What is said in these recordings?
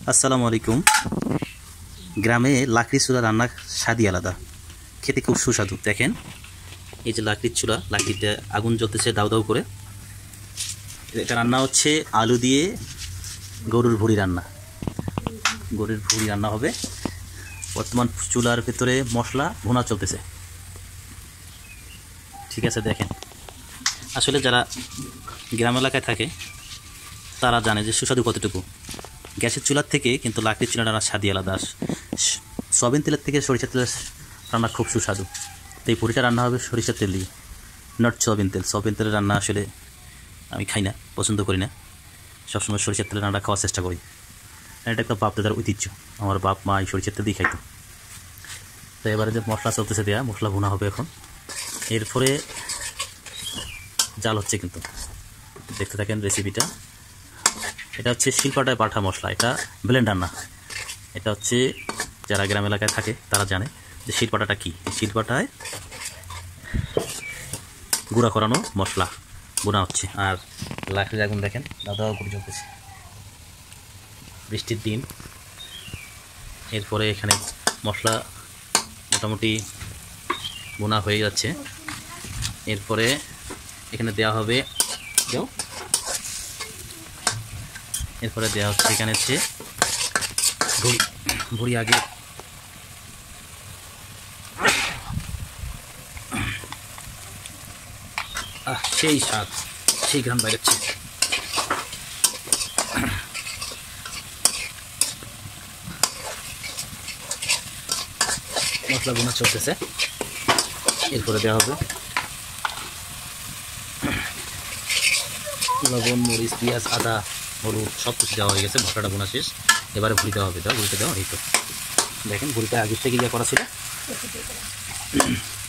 আসসালামু আলাইকুম। গ্রামে লাকড়ির চুলা রান্নার স্বাদই আলাদা, খেতে খুব সুস্বাদু। দেখেন, এই যে লাকড়ির চুলা, লাকড়িতে আগুন জ্বলতেছে দাউ দাউ করে। এটা রান্না হচ্ছে আলু দিয়ে গরুর ভুঁড়ি রান্না। গরুর ভুঁড়ি রান্না হবে। বর্তমান চুলার ভেতরে মশলা ভুনা চলতেছে। ঠিক আছে, দেখেন, আসলে যারা গ্রাম এলাকায় থাকে তারা জানে যে সুস্বাদু কতটুকু। গ্যাসের চুলার থেকে কিন্তু লাকড়ির চুলা রান্নার স্বাদই আলাদা। সয়াবিন তেলের থেকে সরিষার তেলের রান্না খুব সুস্বাদু। তো এই ভুঁড়িটা রান্না হবে সরিষার তেল দিয়ে, নট সয়াবিন তেল। সয়াবিন তেলের রান্না আসলে আমি খাই না, পছন্দ করি না। সবসময় সরিষার তেলের রান্না খাওয়ার চেষ্টা করি। এটা একটা বাপ দাদার ঐতিহ্য, আমার বাপ মা এই সরিষার তেল দিয়ে খাইতো। তো এবারে যে মশলা চলতেছে দেওয়া, মশলা ভুনা হবে এখন। এরপরে জাল হচ্ছে, কিন্তু দেখতে থাকেন রেসিপিটা। এটা হচ্ছে শিলপাটায় পাঠা মশলা, এটা ব্লেন্ডার না। এটা হচ্ছে যারা গ্রাম এলাকায় থাকে তারা জানে যে শিলপাটাটা কী। শিলপাটায় গুঁড়া করানো মশলা বোনা হচ্ছে। আর লাকড়ির আগুন দেখেন দাদা করে চলতেছে, বৃষ্টির দিন। এরপরে এখানে মশলা মোটামুটি বোনা হয়ে যাচ্ছে। এরপরে এখানে দেওয়া হবে, এরপরে দেওয়া হচ্ছে এখানে হচ্ছে ভুঁড়ি। আগে সেই স্বাদ, সেই ঘ্রাণ বাইরেছে। মশলা বোনা চলতেছে। এরপরে দেওয়া হবে লবণ, মরিচ, পেঁয়াজ, আদা, হলুদ সব কিছু দেওয়া হয়ে গেছে। মশলাটা বোনা শেষ। এবারে ভুঁড়ি দেওয়া হবে। ভুঁড়িটা দেওয়া, এই তো দেখেন ভুঁড়িটা আগের থেকে ইয়ে করা ছিল,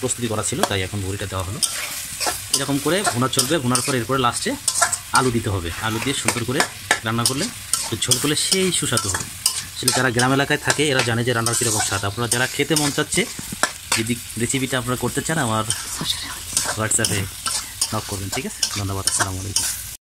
প্রস্তুতি করা ছিল, তাই এখন ভুঁড়িটা দেওয়া হলো। এরকম করে ভুনা চলবে। ভুনার পর এরপরে লাস্টে আলু দিতে হবে। আলু দিয়ে সুন্দর করে রান্না করলে, ঝোল করলে সেই সুস্বাদু হবে। আসলে যারা গ্রাম এলাকায় থাকে এরা জানে যে রান্নার কীরকম স্বাদ। আপনারা যারা খেতে মন চাচ্ছে, যদি রেসিপিটা আপনারা করতে চান, আমার হোয়াটসঅ্যাপে নক করবেন। ঠিক আছে, ধন্যবাদ। আসসালামু আলাইকুম।